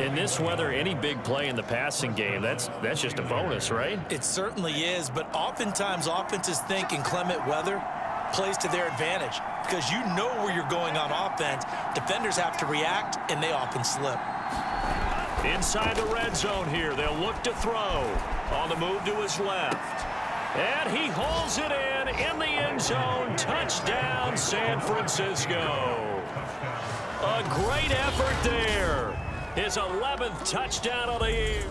In this weather, any big play in the passing game, that's just a bonus, right? It certainly is, but oftentimes offenses think in clement weather plays to their advantage because you know where you're going on offense. Defenders have to react, and they often slip. Inside the red zone here, they'll look to throw. On the move to his left. And he hauls it in the end zone. Touchdown, San Francisco. A great effort there. His 11th touchdown of the year.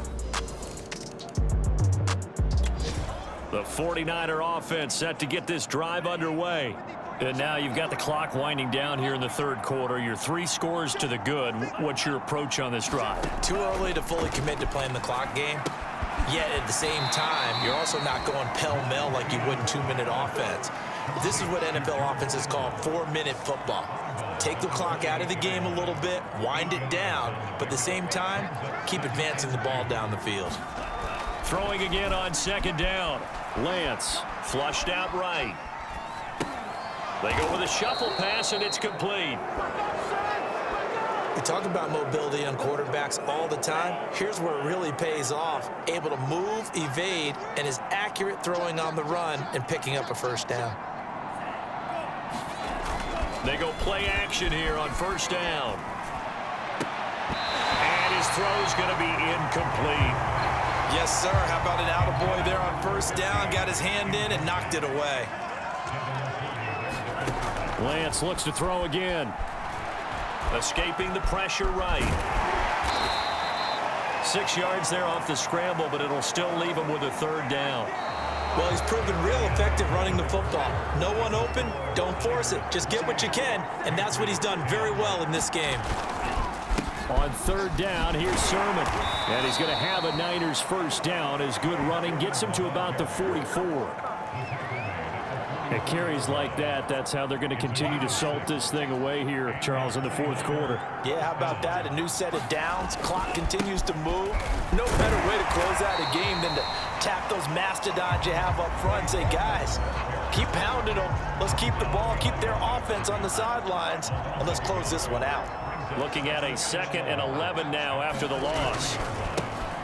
The 49er offense set to get this drive underway. And now you've got the clock winding down here in the third quarter. You're 3 scores to the good. What's your approach on this drive? Too early to fully commit to playing the clock game. Yet at the same time, you're also not going pell-mell like you would in 2-minute offense. This is what NFL offenses call 4-minute football. Take the clock out of the game a little bit, wind it down, but at the same time, keep advancing the ball down the field. Throwing again on second down. Lance flushed out right. They go with a shuffle pass, and it's complete. We talk about mobility on quarterbacks all the time. Here's where it really pays off. Able to move, evade, and is accurate throwing on the run and picking up a first down. They go play action here on first down. And his throw's going to be incomplete. Yes, sir. How about an attaboy there on first down? Got his hand in and knocked it away. Lance looks to throw again. Escaping the pressure right. 6 yards there off the scramble, but it'll still leave him with a third down. Well, he's proven real effective running the football. No one open, don't force it. Just get what you can, and that's what he's done very well in this game. On third down, here's Sermon. And he's going to have a Niners first down as good running gets him to about the 44. It carries like that. That's how they're going to continue to salt this thing away here, Charles, in the fourth quarter. Yeah, how about that? A new set of downs. Clock continues to move. No better way to close out a game than to tap those mastodons you have up front and say, guys, keep pounding them. Let's keep the ball, keep their offense on the sidelines, and let's close this one out. Looking at a 2nd and 11 now after the loss.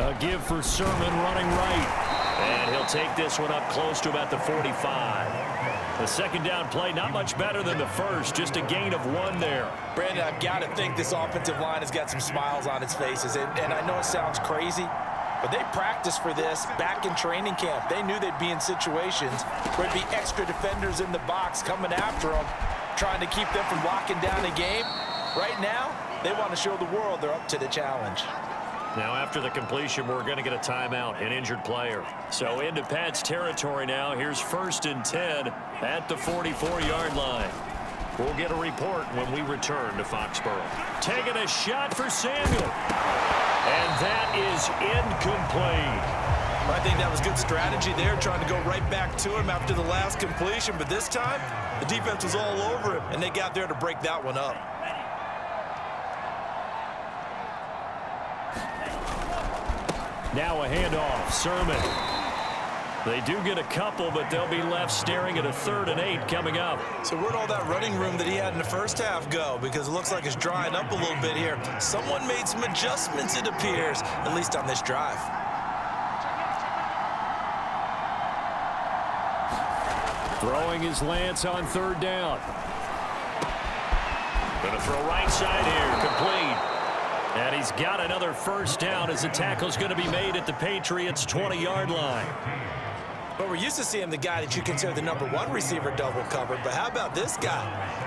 A give for Sermon running right. And he'll take this one up close to about the 45. The second down play, not much better than the first, just a gain of 1 there. Brandon, I've got to think this offensive line has got some smiles on its faces. And I know it sounds crazy, but they practiced for this back in training camp. They knew they'd be in situations where there'd be extra defenders in the box coming after them, trying to keep them from locking down a game. Right now, they want to show the world they're up to the challenge. Now, after the completion, we're going to get a timeout, an injured player. So into Pat's territory now. Here's 1st and 10 at the 44-yard line. We'll get a report when we return to Foxborough. Taking a shot for Samuel. And that is incomplete. I think that was good strategy there, trying to go right back to him after the last completion. But this time, the defense was all over him, and they got there to break that one up. Now a handoff. Sermon. They do get a couple, but they'll be left staring at a 3rd and 8 coming up. So where'd all that running room that he had in the first half go? Because it looks like it's drying up a little bit here. Someone made some adjustments, it appears, at least on this drive. Throwing is Lance on 3rd down. Going to throw right side here. Complete. And he's got another first down as the tackle's going to be made at the Patriots' 20-yard line. But we're used to seeing the guy that you consider the #1 receiver double covered. But how about this guy?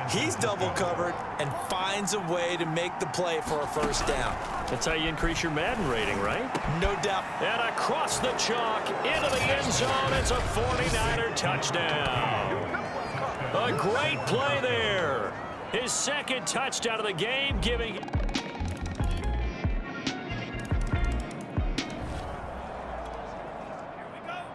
He's double covered and finds a way to make the play for a first down. That's how you increase your Madden rating, right? No doubt. And across the chalk into the end zone. It's a 49er touchdown. A great play there. His 2nd touchdown of the game, giving...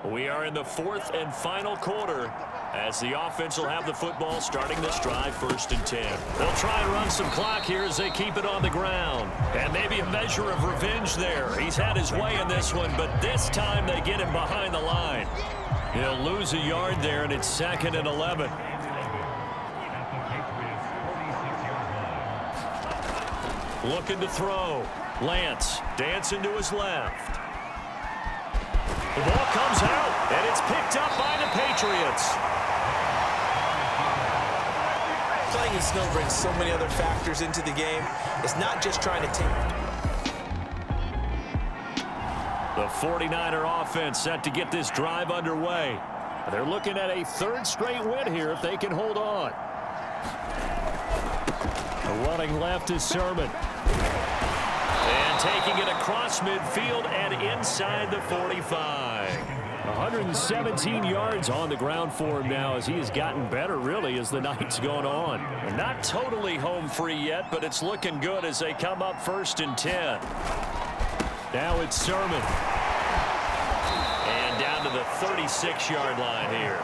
We are in the 4th and final quarter as the offense will have the football starting this drive 1st and 10. They'll try and run some clock here as they keep it on the ground. And maybe a measure of revenge there. He's had his way in this one, but this time they get him behind the line. He'll lose a yard there, and it's 2nd and 11. Looking to throw. Lance dancing to his left. The ball comes out, and it's picked up by the Patriots. Playing in snow brings so many other factors into the game. It's not just trying to take. The 49er offense set to get this drive underway. They're looking at a third straight win here if they can hold on. The running left is Sermon. And taking it across midfield and inside the 45. 117 yards on the ground for him now as he has gotten better, really, as the night's gone on. And not totally home free yet, but it's looking good as they come up 1st and 10. Now it's Sermon. And down to the 36-yard line here.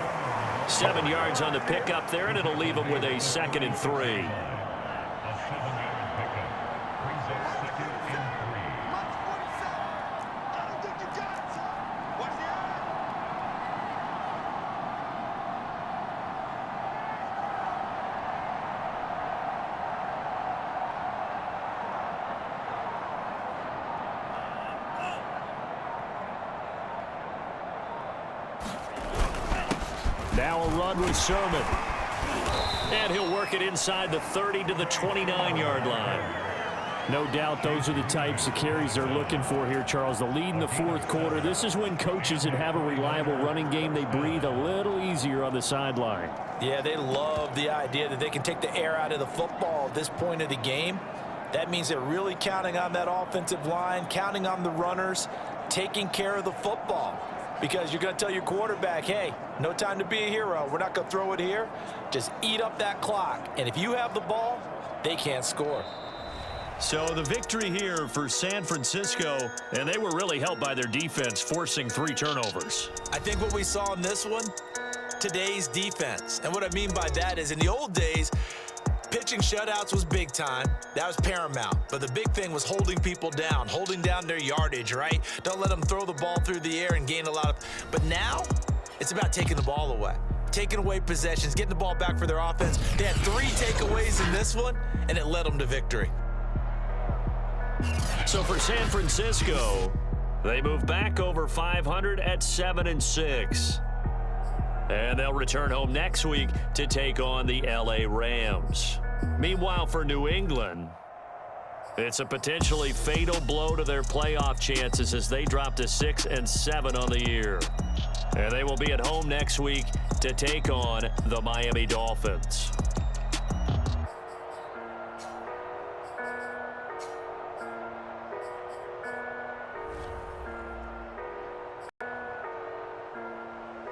7 yards on the pickup there, and it'll leave him with a 2nd and 3. Now a run with Sermon. And he'll work it inside the 30 to the 29-yard line. No doubt those are the types of carries they're looking for here, Charles. The lead in the 4th quarter. This is when coaches that have a reliable running game, they breathe a little easier on the sideline. Yeah, they love the idea that they can take the air out of the football at this point of the game. That means they're really counting on that offensive line, counting on the runners, taking care of the football. Because you're going to tell your quarterback, hey, no time to be a hero. We're not going to throw it here. Just eat up that clock. And if you have the ball, they can't score. So the victory here for San Francisco, and they were really helped by their defense, forcing 3 turnovers. I think what we saw in this one, today's defense. And what I mean by that is in the old days, pitching shutouts was big time. That was paramount. But the big thing was holding people down, holding down their yardage, right? Don't let them throw the ball through the air and gain a lot of... But now, it's about taking the ball away. Taking away possessions, getting the ball back for their offense. They had 3 takeaways in this one, and it led them to victory. So for San Francisco, they move back over 500 at 7-6. And they'll return home next week to take on the LA Rams. Meanwhile, for New England, it's a potentially fatal blow to their playoff chances as they drop to 6-7 on the year. And they will be at home next week to take on the Miami Dolphins.